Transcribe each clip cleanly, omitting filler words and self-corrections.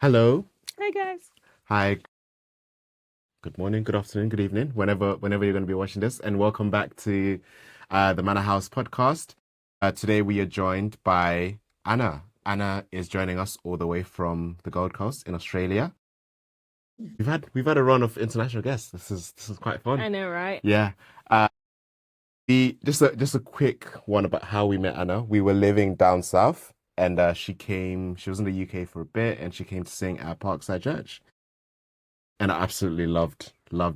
Hello. Hi guys. Hi. Good morning, good afternoon, good evening, whenever you're going to be watching this, and welcome back to the MannaHouse podcast. Today we are joined by Anna. Anna is joining us all the way from the Gold Coast in Australia. We've had a run of international guests. This is quite fun. I know, right? Yeah. Uh, the just a quick one about how we met Anna. We were living down south, and she came. She was in the UK for a bit, and she came to sing at Parkside Church. And I absolutely loved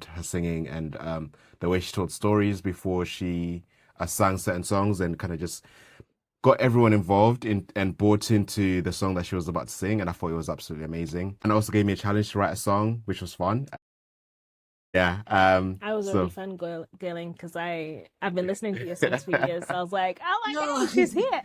her singing and the way she told stories before she sang certain songs and kind of just got everyone involved in and bought into the song that she was about to sing, and I thought it was absolutely amazing. And also gave me a challenge to write a song, which was fun. Yeah. I was already So fangirling because I've been listening to your songs for years. So I was like, oh my No. god, she's here.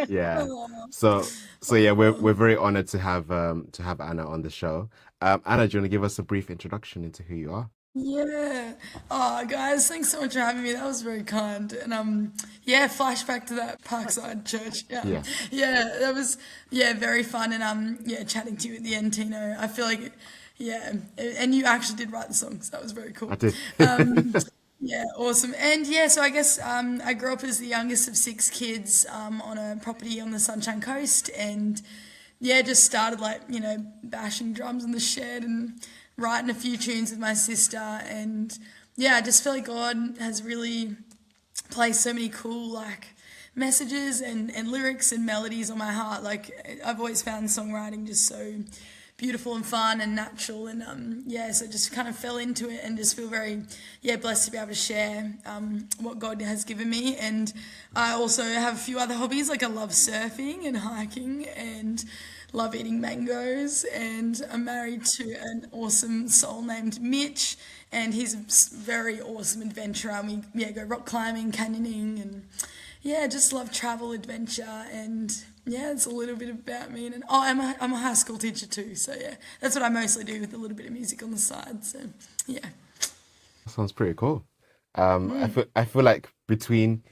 yeah. Oh, So yeah, we're very honored to have Anna on the show. Anna, do you want to give us a brief introduction into who you are? yeah. Oh, guys, thanks so much for having me. That was very kind. And yeah, flashback to that Parkside church. Yeah, Yeah, yeah, that was very fun. And yeah, chatting to you at the end, Tino. I feel like yeah, and you actually did write the song, so that was very I cool. did. Um, yeah, awesome. And yeah, so I guess I grew up as the youngest of six kids on a property on the Sunshine Coast, and yeah, just started like bashing drums in the shed and writing a few tunes with my sister, and yeah, I just feel like God has really placed so many cool like messages and lyrics and melodies on my heart. Like I've always found songwriting just so beautiful and fun and natural, and yeah, so just kind of fell into it and just feel very blessed to be able to share what God has given me. And I also have a few other hobbies, like I love surfing and hiking and love eating mangoes, and I'm married to an awesome soul named Mitch, and he's a very awesome adventurer. And we go rock climbing, canyoning, and yeah, just love travel, adventure, and yeah, it's a little bit about me. And oh, I'm a high school teacher too, so yeah, that's what I mostly do with a little bit of music on the side. So yeah. That sounds pretty cool. I feel like between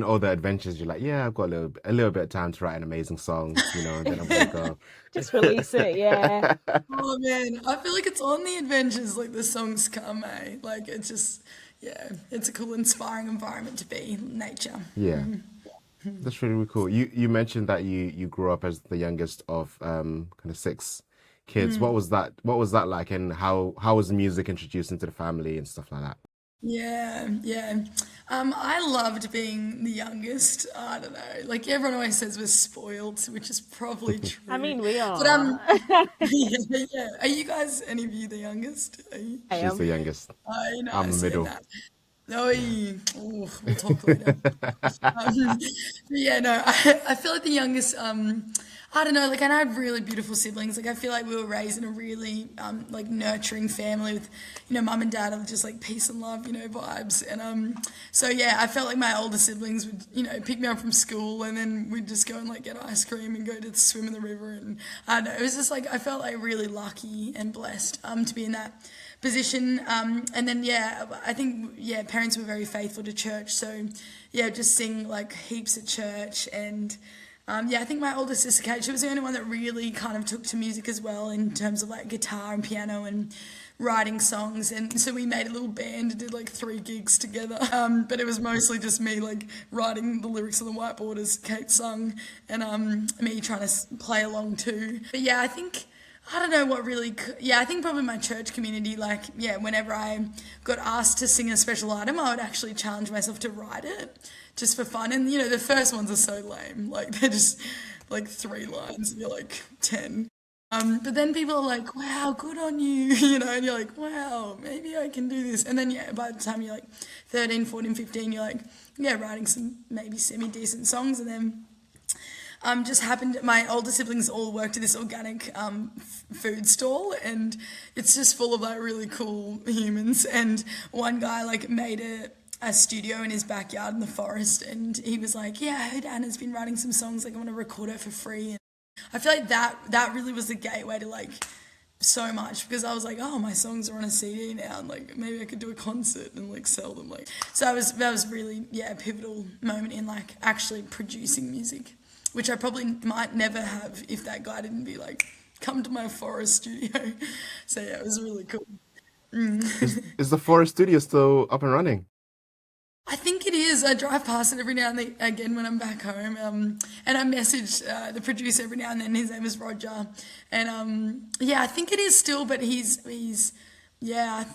all the adventures, you're like, yeah, I've got a little bit of time to write an amazing song, and then I'm gonna go. Just release it, yeah. Oh man, I feel like it's on the adventures like the songs come, eh? Like it's just yeah, it's a cool, inspiring environment to be, nature. Yeah, that's really, really cool. You mentioned that you grew up as the youngest of kind of six kids. What was that like, and how was music introduced into the family and stuff like that? Yeah, yeah. I loved being the youngest. I don't know. Like everyone always says we're spoiled, which is probably I true. mean, we But are. yeah, yeah. Are you guys any of you the youngest? Are you? I She's am. the youngest. I I'm know, the see middle. that. Oh, we'll talk later. Yeah, no, I feel like the youngest, I don't know, like, and I had really beautiful siblings. Like, I feel like we were raised in a really, like, nurturing family with, mum and dad are just like peace and love, vibes. And, so yeah, I felt like my older siblings would, pick me up from school, and then we'd just go and, like, get ice cream and go to swim in the river. And I don't know, it was just like, I felt like really lucky and blessed, to be in that position. And then yeah, I think yeah, parents were very faithful to church, so yeah, just sing like heaps at church. And yeah, I think my older sister Kate, she was the only one that really kind of took to music as well in terms of like guitar and piano and writing songs. And so we made a little band and did like 3 gigs together, but it was mostly just me like writing the lyrics on the whiteboard as Kate sung, and me trying to play along too. But yeah, I think I don't know what really. Yeah, I think probably my church community. Like, yeah, whenever I got asked to sing a special item, I would actually challenge myself to write it, just for fun. And the first ones are so lame. Like they're just like 3 lines, and you're like 10. But then people are like, "Wow, good on you," and you're like, "Wow, maybe I can do this." And then yeah, by the time you're like 13, 14, 15, you're like, yeah, writing some maybe semi decent songs, and then just happened my older siblings all worked at this organic food stall, and it's just full of like really cool humans. And one guy like made a studio in his backyard in the forest, and he was like, yeah, I heard Anna's been writing some songs, like I want to record her for free. And I feel like that really was the gateway to like so much, because I was like, oh, my songs are on a CD now, and like maybe I could do a concert and like sell them. Like so that was really a pivotal moment in like actually producing music, which I probably might never have if that guy didn't be like, come to my forest studio. So yeah, it was really cool. Is the Forest Studio still up and running? I think it is. I drive past it every now and again when I'm back home. And I message the producer every now and then. His name is Roger, and yeah, I think it is still. But he's yeah,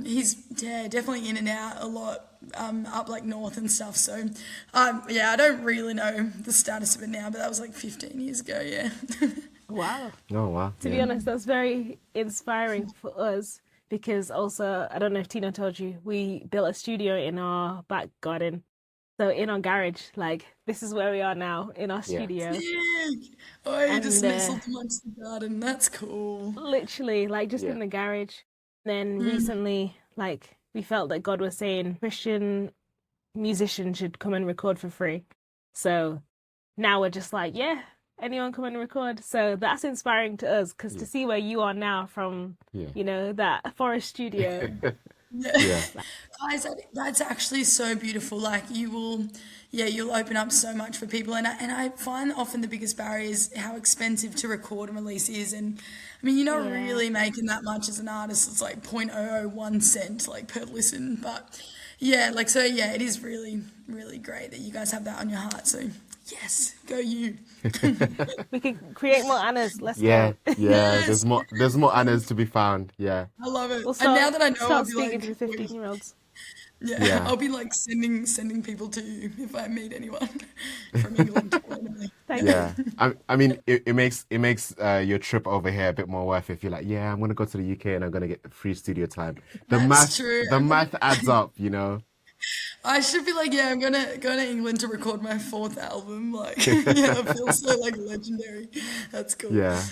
he's yeah definitely in and out a lot, up like north and stuff. So yeah, I don't really know the status of it now, but that was like 15 years ago. Yeah. Wow. Oh wow, To be yeah, honest, that's very inspiring for us because also, I don't know if Tina told you, we built a studio in our back garden. So in our garage, like this is where we are now in our yeah, studio. Sick. Oh, you just And nestled amongst the garden. That's cool. literally, like just yeah, in the garage. Then Mm. recently, like we felt that God was saying Christian musicians should come and record for free. So now we're just like, yeah, anyone come and record. So that's inspiring to us because to yeah, see where you are now from, yeah, that forest studio. Yeah. yeah, Guys, that's actually so beautiful. Like you will, yeah, you'll open up so much for people. And I find often the biggest barrier is how expensive to record and release is. And I mean, you're not Yeah. really making that much as an artist. It's like 0.001 cent like per listen. But yeah, like, so yeah, it is really, really great that you guys have that on your heart. So yes, go you. We could create more Annas. Let's yeah, go. yeah. Yes, There's more Annas to be found. Yeah, I love it. We'll And now start that I know, I'll start be speaking to like, the 15-year-olds. yeah, yeah. I'll be like sending people to you if I meet anyone from England randomly. Thank Yeah. you. Yeah, I mean, it makes your trip over here a bit more worth it if you're like, yeah, I'm gonna go to the UK and I'm gonna get free studio time. That's true. The math adds up, you know. I should be like, yeah, I'm gonna go to England to record my fourth album. Like, yeah, it feels so like legendary. That's cool. Yeah,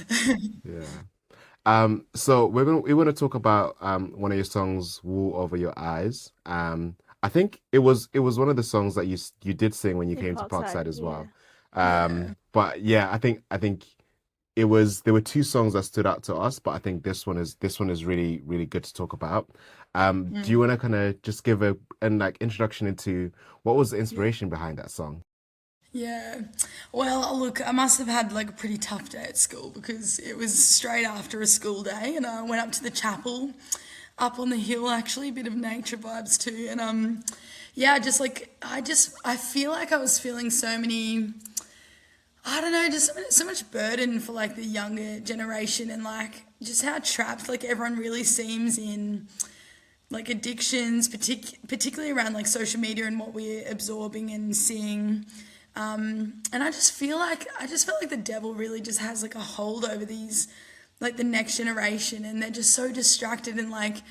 yeah. So we want to talk about one of your songs, "Wool Over Your Eyes." I think it was one of the songs that you did sing when you In came to Parkside, Parkside as yeah. well. Yeah. But yeah, I think it was there were two songs that stood out to us, but I think this one is really good to talk about. Do you want to kind of just give a an like introduction into what was the Yeah. inspiration behind that song? Yeah. Well, look, I must have had like a pretty tough day at school because it was straight after a school day and I went up to the chapel up on the hill actually, a bit of nature vibes too. And yeah, just like I feel like I was feeling so many I don't know, just so much burden for like the younger generation and like just how trapped like everyone really seems in like addictions, particularly around like social media and what we're absorbing and seeing. And I just felt like the devil really just has like a hold over these, like the next generation, and they're just so distracted and like,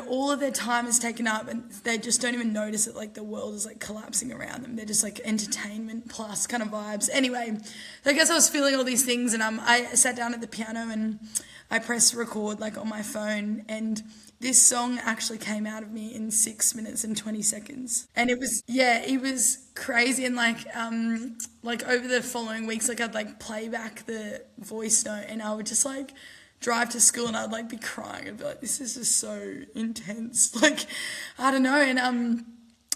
all of their time is taken up, and they just don't even notice that like the world is like collapsing around them. They're just like entertainment plus kind of vibes. Anyway, I guess I was feeling all these things, and I sat down at the piano and I pressed record like on my phone, and this song actually came out of me in 6 minutes and 20 seconds. And it was, yeah, it was crazy. And like over the following weeks, like I'd like play back the voice note and I would just like drive to school and I'd like be crying. I'd be like, this is just so intense. Like, I don't know. And,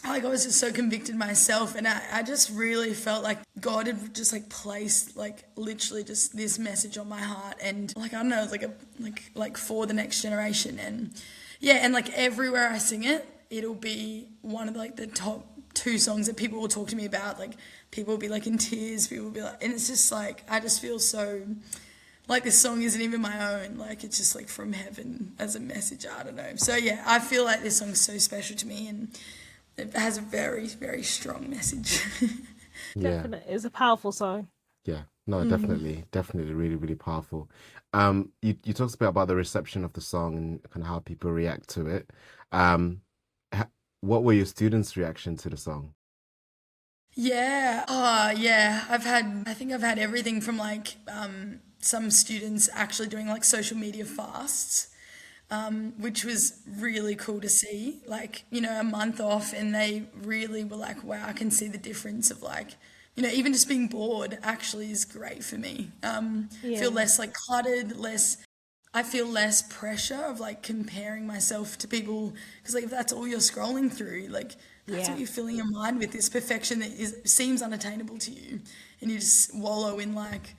like I was just so convicted myself, and I just really felt like God had just like placed like literally just this message on my heart, and like I don't know, it's like like for the next generation. And yeah, and like everywhere I sing it, it'll be one of like the top two songs that people will talk to me about. Like people will be like in tears, people will be like, and it's just like I just feel so like this song isn't even my own, like it's just like from heaven as a message. I don't know. So yeah, I feel like this song's so special to me, and it has a very, very strong message. Yeah, Definitely. It's a powerful song. yeah. No, definitely, really powerful. You talked a bit about the reception of the song and kind of how people react to it. Um, what were your students' reaction to the song? Yeah. Oh, yeah. I think I've had everything from like some students actually doing like social media fasts, which was really cool to see. Like, a month off, and they really were like, wow, I can see the difference of like, even just being bored actually is great for me. Feel Yeah. less like cluttered, I feel less pressure of like comparing myself to people, because like if that's all you're scrolling through, like that's what Yeah. you're filling your mind with, this perfection that seems unattainable to you, and you just wallow in like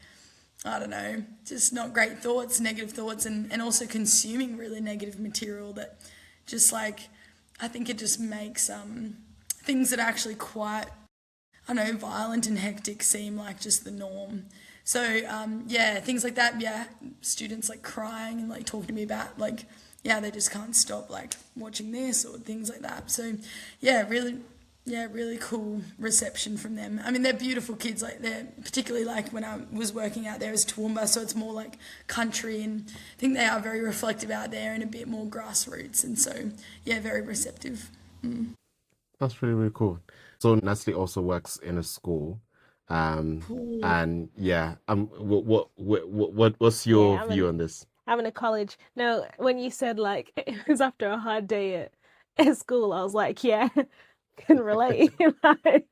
I don't know, just not great thoughts, negative thoughts, and also consuming really negative material that just like, I think it just makes things that are actually quite, I don't know, violent and hectic seem like just the norm. So yeah, things like that. Yeah, students like crying and like talking to me about like, yeah, they just can't stop like watching this or things like that. So yeah, really, yeah, really cool reception from them. I mean, they're beautiful kids. Like they're particularly like when I was working out there as Toowoomba, so it's more like country, and I think they are very reflective out there and a bit more grassroots. And so yeah, very receptive. That's really, really cool. So Natalie also works in a school. Cool. And yeah, what's your Yeah, view on this? I'm in a college. No, when you said like it was after a hard day at school, I was like, yeah, can relate. Like,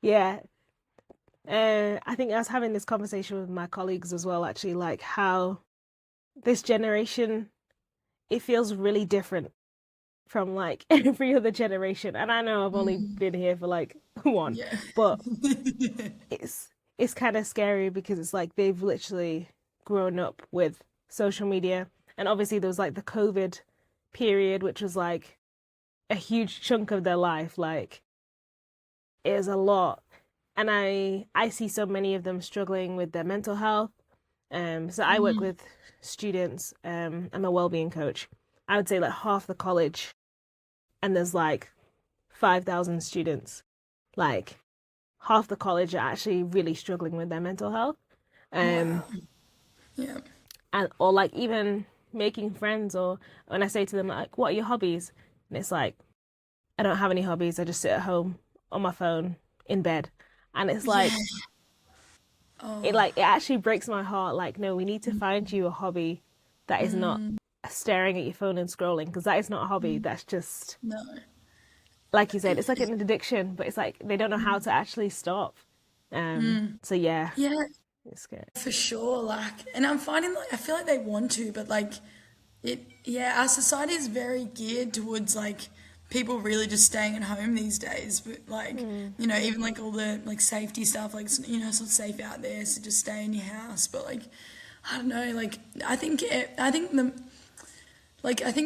yeah. I think I was having this conversation with my colleagues as well, actually, like how this generation, it feels really different from like every other generation. And I know I've only been here for like one, Yeah. but it's it's kind of scary because it's like they've literally grown up with social media. And obviously there was like the COVID period, which was like a huge chunk of their life. Like it is a lot. And I see so many of them struggling with their mental health. So I work with students. I'm a wellbeing coach. I would say like half the college, and there's like 5,000 students. Like half the college are actually really struggling with their mental health. Um, Wow. Yeah. and or like even making friends, or when I say to them like, what are your hobbies? And it's like, I don't have any hobbies. I just sit at home on my phone in bed. And it's Yeah. like it Oh. like it actually breaks my heart. Like, no, we need to find you a hobby that is not staring at your phone and scrolling, because that is not a hobby. That's just No. like you said, it's like an addiction, but it's like they don't know how to actually stop. So yeah, Yeah, it's scary. for sure. Like, and I'm finding like I feel like they want to, but like it. Yeah, our society is very geared towards like people really just staying at home these days. But like Mm. even like all the like safety stuff, like it's not safe out there, so just stay in your house. But like I don't know, like I think I think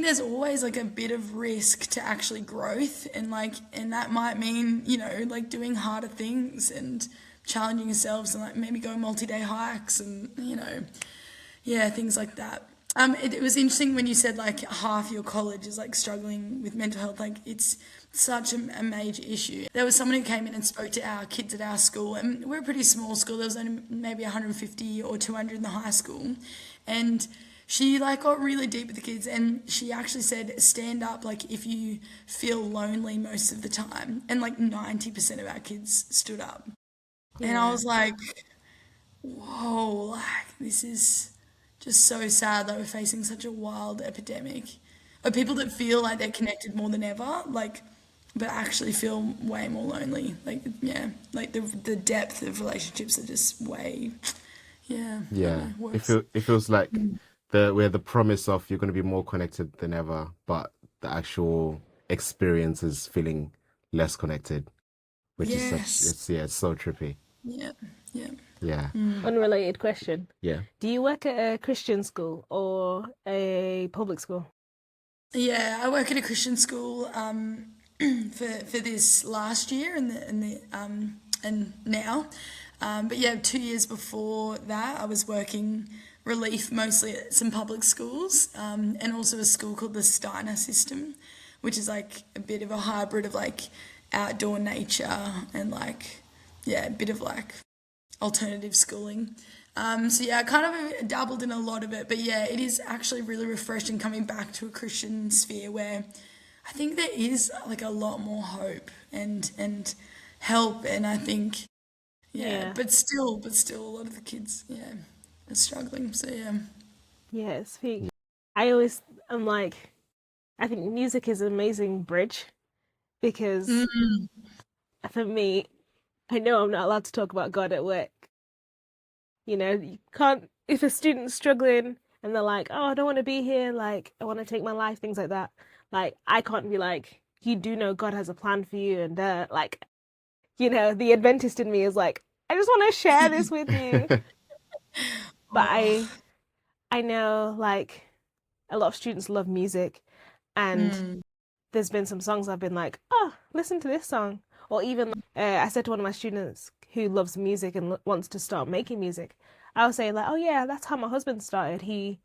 there's always like a bit of risk to actually growth, and like and that might mean like doing harder things and challenging yourselves, and like maybe going multi-day hikes, and yeah, things like that. It was interesting when you said like half your college is like struggling with mental health. Like it's such a major issue. There was someone who came in and spoke to our kids at our school, and we're a pretty small school. There was only maybe 150 or 200 in the high school, and she like got really deep with the kids, and she actually said stand up like if you feel lonely most of the time, and like 90% of our kids stood up, and I Yeah, was like, whoa, like this is just so sad that we're facing such a wild epidemic of people that feel like they're connected more than ever, like, but actually feel way more lonely. Like, yeah, like the depth of relationships are just way, yeah, I don't Yeah, know, worse. it feels like the promise of you're going to be more connected than ever, but the actual experience is feeling less connected, which is such Yes, it's so trippy. yeah, yeah. Yeah, unrelated question. yeah. Do you work at a Christian school or a public school? Yeah, I work at a Christian school for this last year and now, but yeah, 2 years before that, I was working relief mostly at some public schools, and also a school called the Steiner System, which is like a bit of a hybrid of like outdoor nature and like yeah, a bit of like alternative schooling. So yeah, I kind of dabbled in a lot of it, but yeah, it is actually really refreshing coming back to a Christian sphere where I think there is like a lot more hope and help, and I think yeah, Yeah, but still a lot of the kids are struggling. So yeah, yeah. Speak. I always I'm like I think music is an amazing bridge because for me, I know I'm not allowed to talk about God at work. You can't, if a student's struggling and they're like, oh, I don't want to be here, like, I want to take my life, things like that. Like, I can't be like, you do know God has a plan for you. And, the Adventist in me is like, I just want to share this with you. But Oh, I know like a lot of students love music, and mm, there's been some songs I've been like, oh, listen to this song. Or even I said to one of my students who loves music and wants to start making music, I was saying like, oh yeah, that's how my husband started. He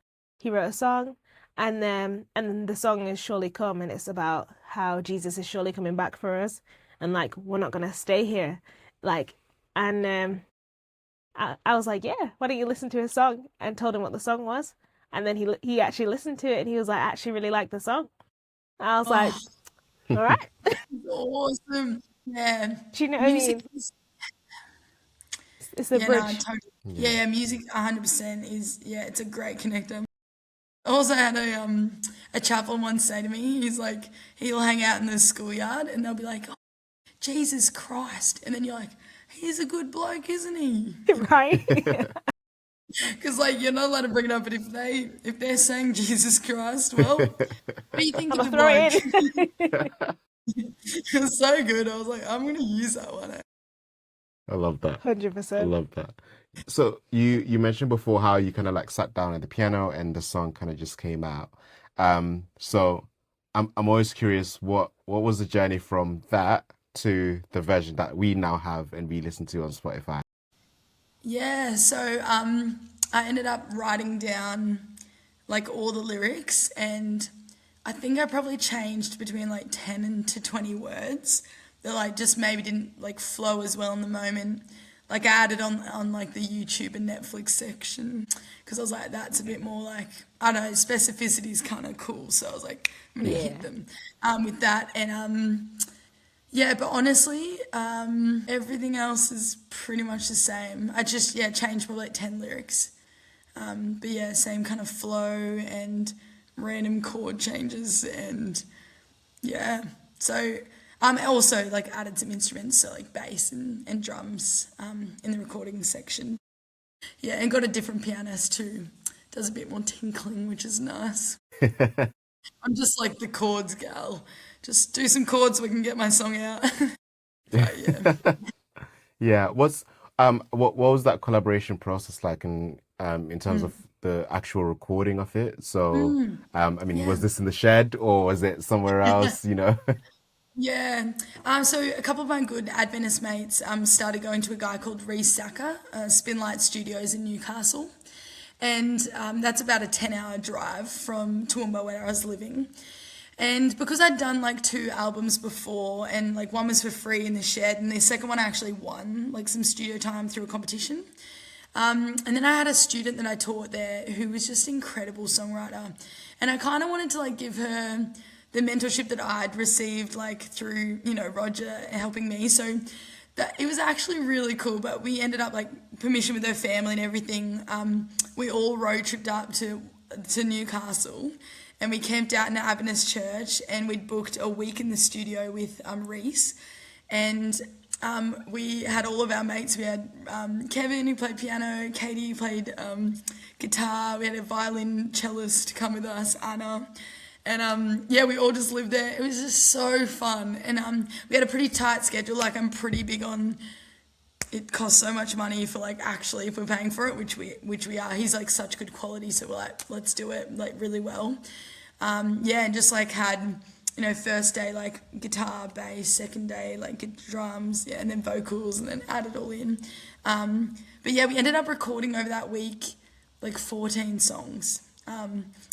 wrote a song, and then the song is Surely Come, and it's about how Jesus is surely coming back for us, and like we're not gonna stay here, like, and I was like, yeah, why don't you listen to his song? And told him what the song was, and then he actually listened to it, and he was like, I actually really like the song. I was like, oh, all right. awesome. Yeah. Do you know what I Music mean? is, It's a yeah, no, bridge. totally. Yeah, Yeah. yeah, music 100% is, yeah, it's a great connector. I also had a chaplain once say to me, he's like, he'll hang out in the schoolyard and they'll be like, oh, Jesus Christ. And then you're like, he's a good bloke, isn't he? Right? Because like you're not allowed to bring it up, but if they're saying Jesus Christ, well, what do you think I'm of gonna the throw bloke? it in. It was so good. I was like, I'm gonna use that one. I love that. I 100%. love that. So you mentioned before how you kind of like sat down at the piano and the song kind of just came out. So I'm always curious what was the journey from that to the version that we now have and we listen to on Spotify? Yeah, so I ended up writing down like all the lyrics, and I think I probably changed between like 10 and to 20 words that like just maybe didn't like flow as well in the moment. Like I added on like the YouTube and Netflix section because I was like, that's a bit more like, I don't know, specificity is kind of cool. So I was like, I'm gonna hit Yeah. them with that. And yeah, but honestly, everything else is pretty much the same. I just, yeah, changed probably like 10 lyrics. But yeah, same kind of flow and random chord changes and yeah. So I also like added some instruments, so like bass and drums in the recording section. Yeah, and got a different pianist who does a bit more tinkling, which is nice. I'm just like the chords gal. Just do some chords so we can get my song out. But yeah. Yeah, what was that collaboration process like in terms of Mm. the actual recording of it? So Mm. I mean, Yeah. was this in the shed or was it somewhere else, you know? Yeah. So a couple of my good Adventist mates started going to a guy called Reese Sacker, Spinlight Studios in Newcastle. And that's about a 10-hour drive from Toowoomba where I was living. And because I'd done like two albums before, and like one was for free in the shed, and the second one I actually won like some studio time through a competition. And then I had a student that I taught there who was just an incredible songwriter. And I kind of wanted to like give her the mentorship that I'd received like through, Roger helping me. So that it was actually really cool, but we ended up like permission with her family and everything. We all road tripped up to Newcastle and we camped out in an Adventist church and we'd booked a week in the studio with Reese. And we had all of our mates. We had Kevin who played piano, Katie who played guitar. We had a violin cellist come with us, Anna. And yeah, we all just lived there. It was just so fun. And we had a pretty tight schedule. Like I'm pretty big on it costs so much money for like actually if we're paying for it, which we are. He's like such good quality, so we're like, let's do it like really well. Yeah, and just like had first day like guitar, bass, second day like drums, yeah, and then vocals, and then add it all in. But yeah, we ended up recording over that week like 14 songs,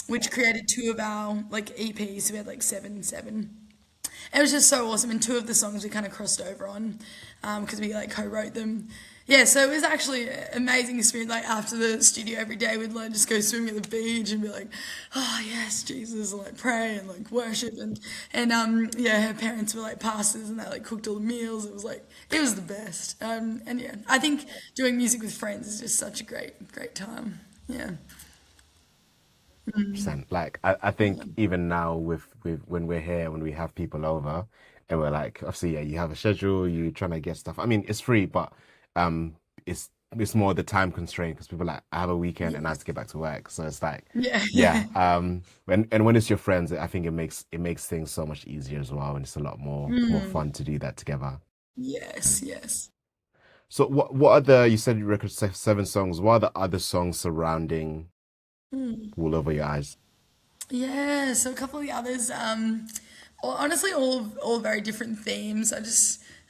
which created two of our like EPs. So we had like seven. It was just so awesome, and two of the songs we kind of crossed over on because we like co-wrote them. Yeah, so it was actually an amazing experience. Like after the studio every day, we'd like just go swimming at the beach and be like, "Oh yes, Jesus," and like pray and like worship and yeah, her parents were like pastors and they like cooked all the meals. It was the best. And yeah, I think doing music with friends is just such a great time. Yeah. 100%. Like I think even now with when we're here, when we have people over and we're like, obviously, yeah, you have a schedule, you trying to get stuff. I mean, it's free, but um it's more the time constraint because people are like I have a weekend and I have to Yes. get back to work. So it's like, Yeah. yeah, Yeah. when it's your friends, I think it makes things so much easier as well, and it's a lot more fun to do that together. Yes. Yes. So what are the, you said you record seven songs. What are the other songs surrounding Wool Over Your Eyes? Yeah, so a couple of the others, honestly, all very different themes.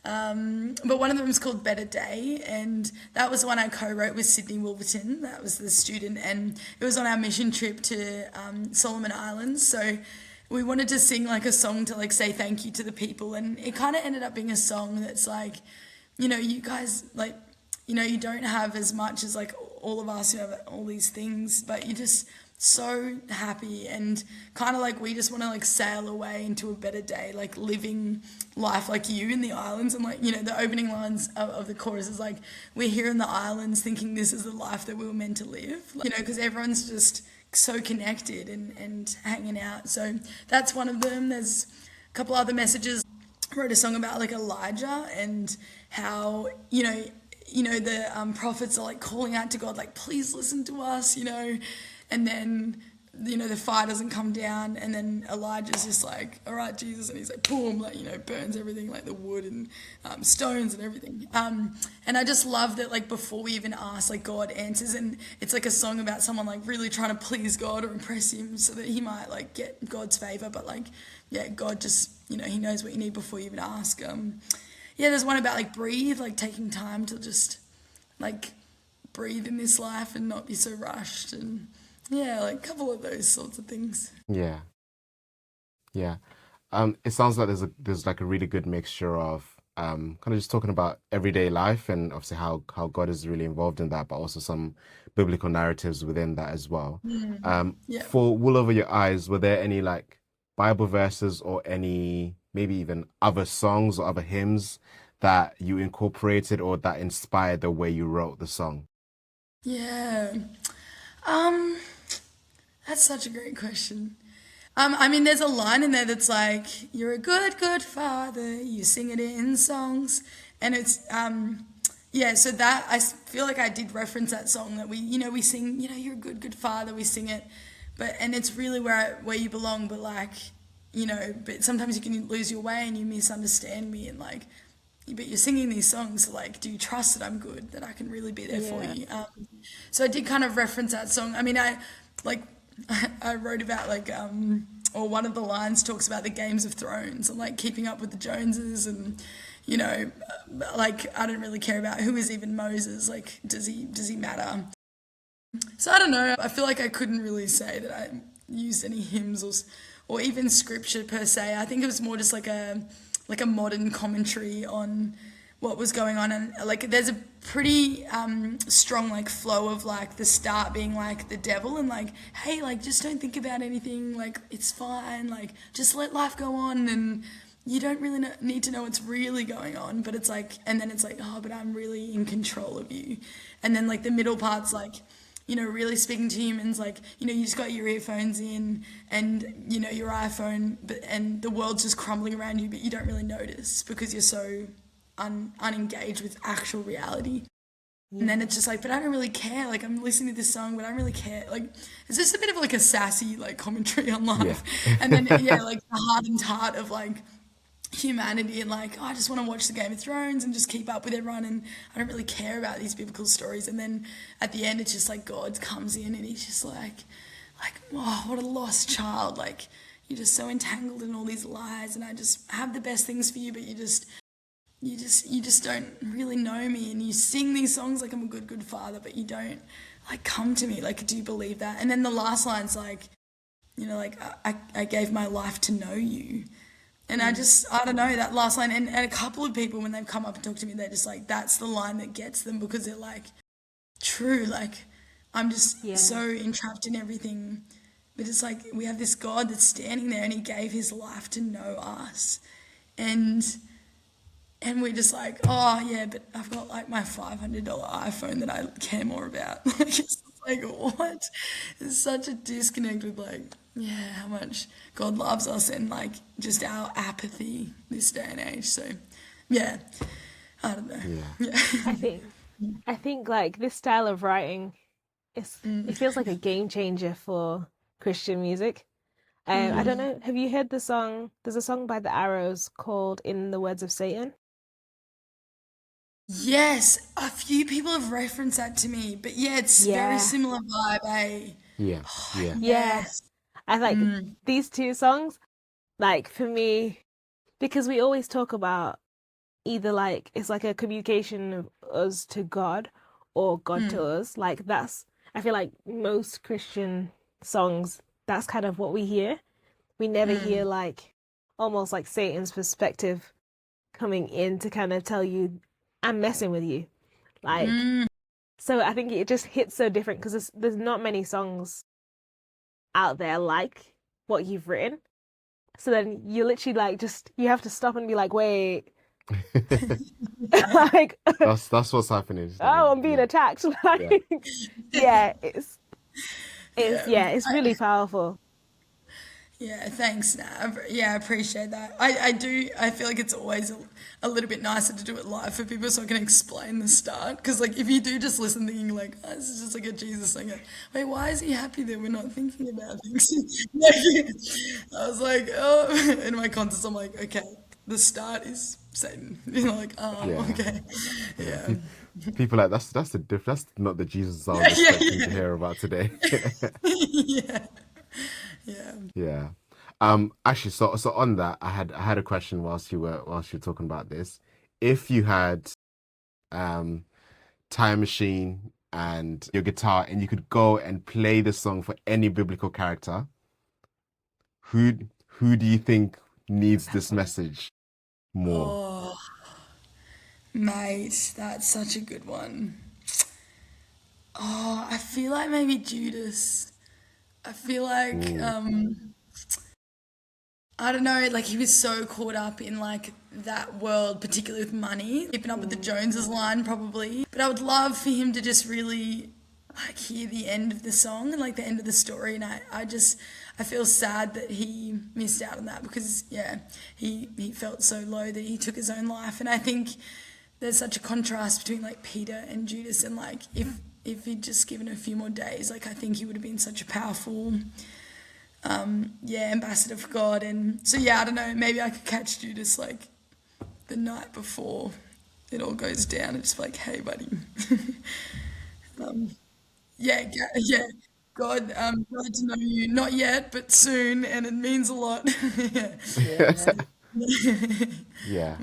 But one of them is called Better Day, and that was one I co-wrote with Sydney Wolverton. That was the student, and it was on our mission trip to Solomon Islands. So we wanted to sing like a song to like say thank you to the people, and it kind of ended up being a song that's like, you guys like, you don't have as much as like all of us who have all these things, but you're just so happy and kind of like we just want to like sail away into a better day, like living life like you in the islands. And like, the opening lines of the chorus is like, we're here in the islands thinking this is the life that we were meant to live, because everyone's just so connected and hanging out. So that's one of them. There's a couple other messages. I wrote a song about like Elijah and how the prophets are like calling out to God, like, please listen to us, and then the fire doesn't come down, and then Elijah's just like, all right, Jesus, and he's like, boom, like, burns everything, like the wood and stones and everything. And I just love that, like, before we even ask, like, God answers, and it's like a song about someone like really trying to please God or impress him so that he might like get God's favor, but like, yeah, God just, he knows what you need before you even ask. Yeah, there's one about like breathe, like taking time to just like breathe in this life and not be so rushed, and yeah, like a couple of those sorts of things. Yeah, yeah. It sounds like there's like a really good mixture of kind of just talking about everyday life and obviously how God is really involved in that, but also some biblical narratives within that as well. Yeah. For Wool Over Your Eyes, were there any like Bible verses or any maybe even other songs or other hymns that you incorporated or that inspired the way you wrote the song? Yeah. Um, that's such a great question. I mean, there's a line in there that's like, "You're a good, good father." You sing it in songs, and it's yeah. So that I feel like I did reference that song that we sing. You're a good, good father. We sing it, and it's really where you belong. But like, but sometimes you can lose your way and you misunderstand me, and like, but you're singing these songs, so like, do you trust that I'm good, that I can really be there for Yeah. you? So I did kind of reference that song. I mean, like I wrote about like or one of the lines talks about the Games of Thrones and like keeping up with the Joneses, and like I don't really care about who is even Moses. Like, does he matter? So I don't know. I feel like I couldn't really say that I used any hymns or even scripture per se. I think it was more just like a modern commentary on what was going on, and like there's a pretty strong like flow of like the start being like the devil and like, hey, like just don't think about anything, like it's fine, like just let life go on, and you don't really need to know what's really going on, but it's like, and then it's like, oh, but I'm really in control of you, and then like the middle part's like, really speaking to humans, like, you just got your earphones in and, your iPhone, and the world's just crumbling around you, but you don't really notice because you're so unengaged with actual reality. And then it's just like, but I don't really care. Like, I'm listening to this song, but I don't really care. Like, it's just a bit of like a sassy, like, commentary on Yeah. life. And then, yeah, like the hardened heart of like humanity, and like, oh, I just want to watch the Game of Thrones and just keep up with everyone, and I don't really care about these biblical stories. And then at the end, it's just like God comes in and he's just like, oh, what a lost child. Like, you're just so entangled in all these lies, and I just have the best things for you, but you just don't really know me, and you sing these songs like I'm a good, good father, but you don't like come to me. Like, do you believe that? And then the last line's like, like, I gave my life to know you. And I don't know, that last line, and a couple of people, when they've come up and talked to me, they're just like, that's the line that gets them, because they're like, true, like, I'm just Yeah. so entrapped in everything. But it's like, we have this God that's standing there and he gave his life to know us. And we're just like, oh yeah, but I've got like my $500 iPhone that I care more about. Like, it's just like, what? It's such a disconnect with like, yeah, how much God loves us and like just our apathy this day and age. So yeah, I don't know. Yeah. Yeah. I think I think like this style of writing it feels like a game changer for Christian music. I don't know, have you heard the song? There's a song by the Arrows called "In the Words of Satan." Yes, a few people have referenced that to me, but yeah, it's very Yeah. similar vibe, eh? Yeah, Oh, yeah. Yeah. yes. I like Mm, these two songs, like for me, because we always talk about either like it's like a communication of us to God or God to mm, us. Like that's I feel like most Christian songs, that's kind of what we hear. We never hear mm, like almost like Satan's perspective coming in to kind of tell you, I'm messing with you. Like, mm. so I think it just hits so different because there's not many songs out there like what you've written. So then you literally like just you have to stop and be like, wait, like, That's what's happening, isn't it? oh, I'm being Yeah, attacked. yeah. Like, yeah, Yeah, it's really powerful. yeah, thanks, Nav. Yeah, I appreciate that. I do, I feel like it's always a little bit nicer to do it live for people so I can explain the start. Because, like, if you do just listen thinking, like, oh, this is just like a Jesus song, like, wait, why is he happy that we're not thinking about things? Like, I was like, oh, in my concerts, I'm like, okay, the start is Satan. You know, like, oh, Yeah, okay. yeah. Yeah. People like that's not the Jesus I was Yeah, yeah, expecting to yeah. hear about today. Yeah, yeah. Yeah. Actually, so on that, I had a question whilst you were talking about this. If you had um time machine and your guitar and you could go and play the song for any biblical character, who who do you think needs this message more? Oh, mate, that's such a good one. Oh, I feel like maybe Judas. I feel like Ooh. I don't know, like he was so caught up in like that world, particularly with money, keeping up with the Joneses line probably. But I would love for him to just really like hear the end of the song and like the end of the story. And I feel sad that he missed out on that because yeah, he felt so low that he took his own life. And I think there's such a contrast between like Peter and Judas and like if he'd just given a few more days, like I think he would have been such a powerful yeah, ambassador for God. And so yeah, I don't know, maybe I could catch Judas like the night before it all goes down and just be like, hey buddy. um, yeah, yeah. God, glad to know you. Not yet, but soon, and it means a lot. Yeah. Yeah, Yeah.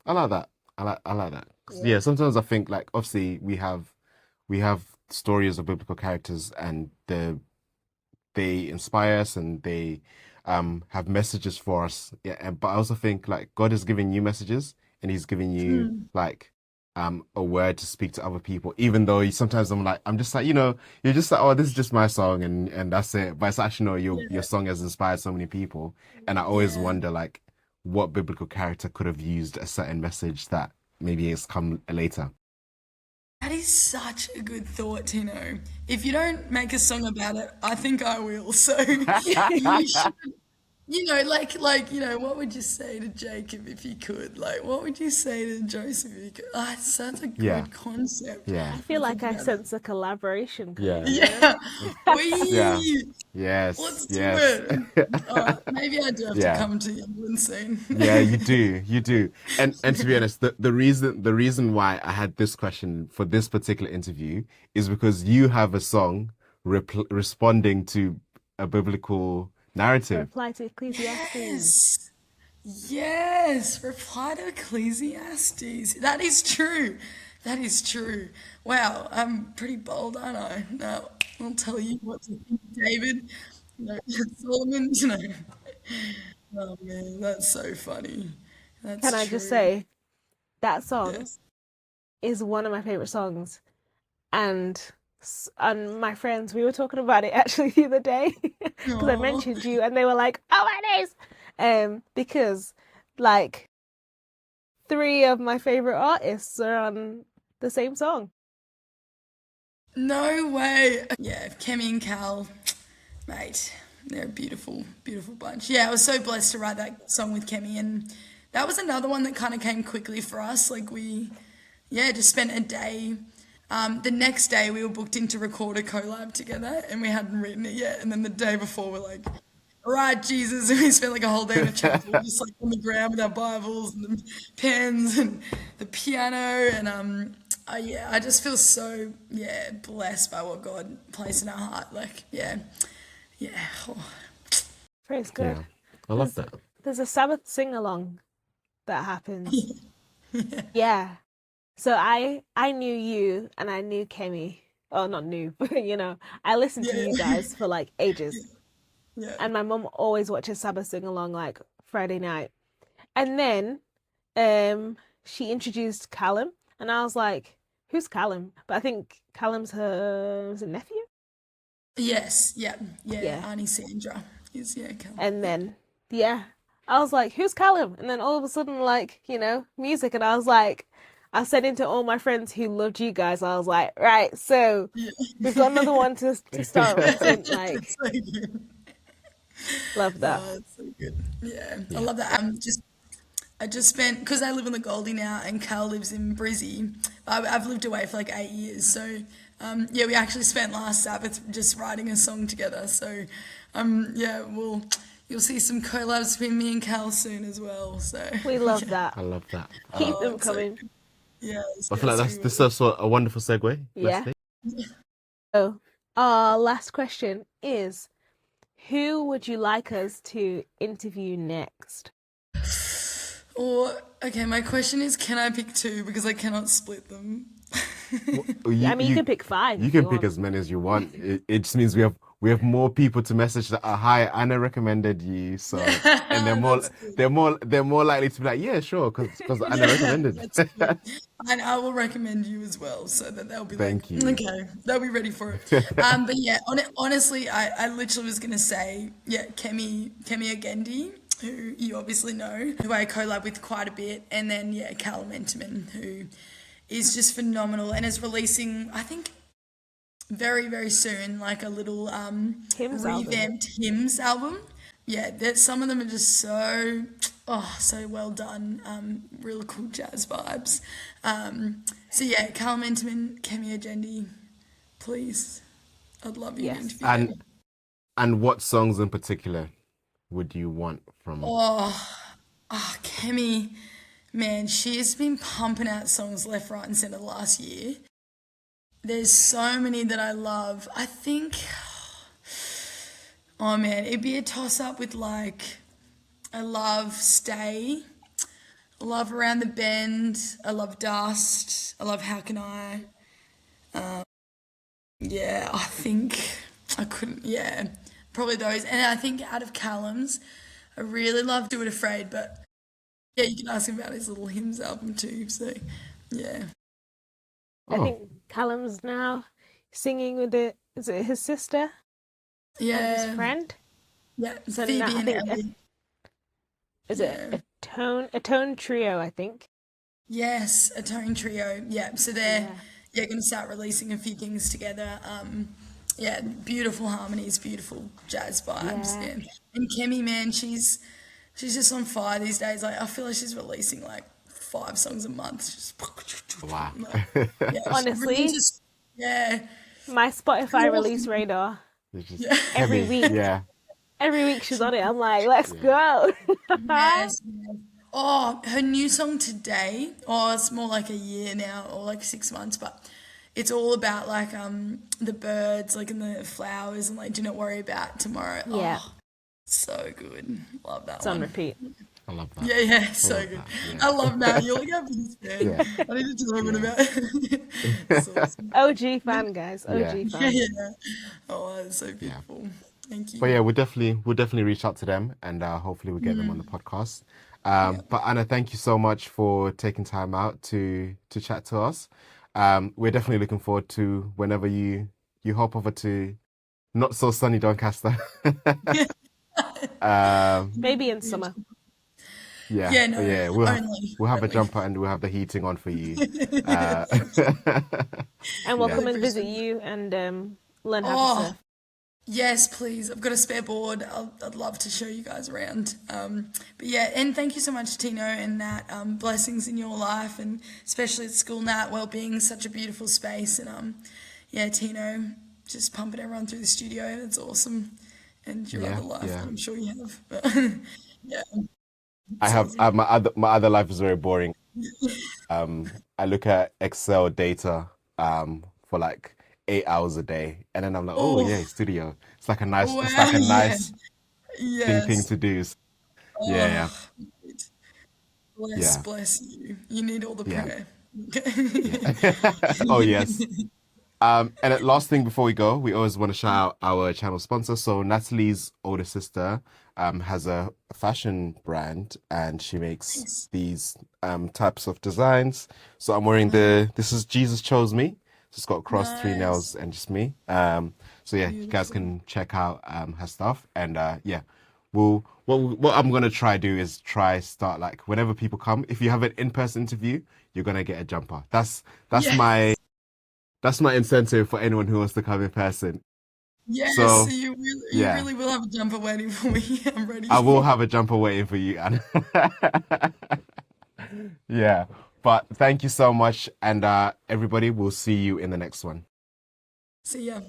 I like that. I like that. 'Cause, yeah. yeah, sometimes I think like obviously we have stories of biblical characters and they inspire us and they have messages for us. Yeah, but I also think like God is giving you messages and He's giving you Mm, like a word to speak to other people. Even though sometimes I'm just like you're just like, oh, this is just my song and that's it. But it's actually no, your yeah, song has inspired so many people, and I always yeah. wonder like what biblical character could have used a certain message that maybe has come later. That is such a good thought, Tino. If you don't make a song about it, I think I will. So you should. What would you say to Jacob if you could? Like, what would you say to Joseph if you could? Ah, it's such a Yeah, good concept. yeah, I I feel like think I about that. sense a collaboration yeah, coming, Yeah. yeah. We Yes, let's do yes. it. Maybe I do have to Yeah. come to England soon. Yeah, you do. And to be honest, the reason why I had this question for this particular interview is because you have a song responding to a biblical A narrative. reply to Ecclesiastes. Yes. Yes. Reply to Ecclesiastes. That is true. That is true. Wow, I'm pretty bold, aren't I? No, I'll tell you what to think, David. No, Solomon, Oh man, that's so funny. Can That's I just true. say that song Yes. is one of my favorite songs, and my friends we were talking about it actually the other day because I Oh, mentioned you, and they were like, "Oh my days," because like three of my favorite artists are on the same song. no way. Yeah, Kemi and Cal, mate, they're a beautiful, beautiful bunch. Yeah, I was so blessed to write that song with Kemi, and that was another one that kind of came quickly for us. Like yeah, just spent a day. The next day we were booked in to record a collab together, and we hadn't written it yet. And then the day before we're like, Right, Jesus. We spent like a whole day in a church, just like on the ground with our Bibles and the pens and the piano. And yeah, I just feel so, yeah, blessed by what God placed in our heart. Like, yeah, yeah. Oh. Praise God. Yeah, I love There's that. there's a Sabbath sing along that happens. Yeah. So I knew you and I knew Kemi. Oh, not new, but I listened Yeah, to you yeah, guys for like ages. yeah. And my mum always watches Sabbath sing along like Friday night. And then she introduced Callum and I was like, who's Callum? But I think Callum's her was it nephew? Yes, yeah, yeah. Yeah. Auntie Sandra is, yeah, Cal. And Yeah. then yeah. I was like, who's Callum? And then all of a sudden like, music and I was like I said into all my friends who loved you guys, I was like, right, so Yeah. we've got another one to start releasing. It's Like, so good. love that. Oh, it's so good. Yeah, I Yeah. love that. I just spent because I live in the Goldie now, and Cal lives in Brizzy. I've lived away for like 8 years, so yeah, we actually spent last Sabbath just writing a song together. So yeah, you'll see some collabs between me and Cal soon as well. So We love yeah, that. I love that. I love Keep oh, that. them it's so coming. good. Yes, I feel like yes, that's we this will. is also a wonderful segue, Yeah. Leslie. So, our last question is who would you like us to interview next? Or okay, my question is, can I pick two because I cannot split them? I mean, you can pick five You if you can pick want. as many as you want. It just means we have more people to message that hi, Anna recommended you, so and That's good. they're more likely to be like, yeah, sure, because Anna Yeah, recommended. that's good. And I will recommend you as well, so that they'll be like, Thank you. okay, they'll be ready for it. But yeah, honestly, I literally was gonna say, yeah, Kemi Agendi, who you obviously know, who I collab with quite a bit, and then yeah, Callum Enterman, who is just phenomenal and is releasing, I think, very very soon, like a little Hymns album. revamped hymns album. Yeah, that some of them are just so so well done. Real cool jazz vibes. So yeah, Callum Enterman, Kemi Agendi, please, I'd love you to Yes. interview And them. what songs in particular would you want from? Kemi, man, she has been pumping out songs left, right, and centre the last year. There's so many that I love. I think, oh man, it'd be a toss up with like, I love Stay. I love Around the Bend. I love Dust. I love How Can I. Yeah, I think I couldn't. Yeah, probably those. And I think out of Callum's, I really love Do It Afraid. But yeah, you can ask him about his little hymns album too. So yeah, I Oh, think Callum's now singing with is it his sister and his yeah, friend? yeah. So now Phoebe I and think Ellie. is it Yeah. a tone trio, I think. Yes, a tone trio. Yeah, so they're Yeah. yeah going to start releasing a few things together. Yeah, beautiful harmonies, beautiful jazz vibes. Yeah. Yeah, and Kemi, man, she's just on fire these days. Like I feel like she's releasing like 5 songs a month. Just wow. like, yeah, she really Honestly, just yeah. my Spotify release radar It's just Yeah. every heavy. week. Yeah. Every week she's on it. I'm like, let's Yeah. go. Yes. Yes. Oh, her new song today. Oh, it's more like a year now, or like 6 months, but it's all about like the birds, like and the flowers, and like do not worry about tomorrow. Yeah, Oh, so good. Love that it's on one. repeat. I love that. Yeah, yeah, I so love good. that. Yeah. I love Matt. You're like our biggest fan. Yeah. I need to talk Yeah. about it. It's awesome. OG fan, guys. Yeah. OG Yeah, fan. yeah. Oh, that's so Yeah. beautiful. Thank But you. yeah, we'll definitely reach out to them and hopefully we'll get them on the podcast. Yeah. But Anna, thank you so much for taking time out to chat to us. We're definitely looking forward to whenever you hop over to not so sunny Doncaster. um, Maybe in summer. yeah, Yeah, no, yeah, we'll have a only. jumper and we'll have the heating on for you. Uh, And we'll yeah, come Really and visit appreciate it. you and learn how to Oh, surf. yes, please. I've got a spare board. I'd love to show you guys around. But yeah, and thank you so much, Tino, and Nat. Blessings in your life, and especially at school, Nat. Well-being, such a beautiful space, and yeah, Tino, just pumping everyone through the studio. That's awesome. and your other Yeah, life that yeah. I'm sure you have. But yeah, I it's have easy. my other life is very boring. I look at Excel data for like 8 hours a day, and then I'm like, oh Oh, yeah, studio. It's wow, like a yeah, nice thing yes. to do. Yeah, Oh, bless, yeah, bless you. You need all the yeah, prayer. yeah, yeah. Oh yes. And the last thing before we go, we always want to shout out our channel sponsor. So Natalie's older sister has a fashion brand and she makes Thanks. these types of designs. So I'm wearing Love it. this is Jesus Chose Me. So it's got cross, three Nice. nails, and just me. So yeah, you guys Beautiful. can check out her stuff. And yeah, what I'm gonna try do is try start like whenever people come, if you have an in-person interview, you're gonna get a jumper. That's my Yes. that's my incentive for anyone who wants to come in person. Yes, So you yeah, really will have a jumper waiting for me. I'm I will ready. have a jumper waiting for you, Anna. Yeah, but thank you so much, and everybody, we'll see you in the next one. See ya.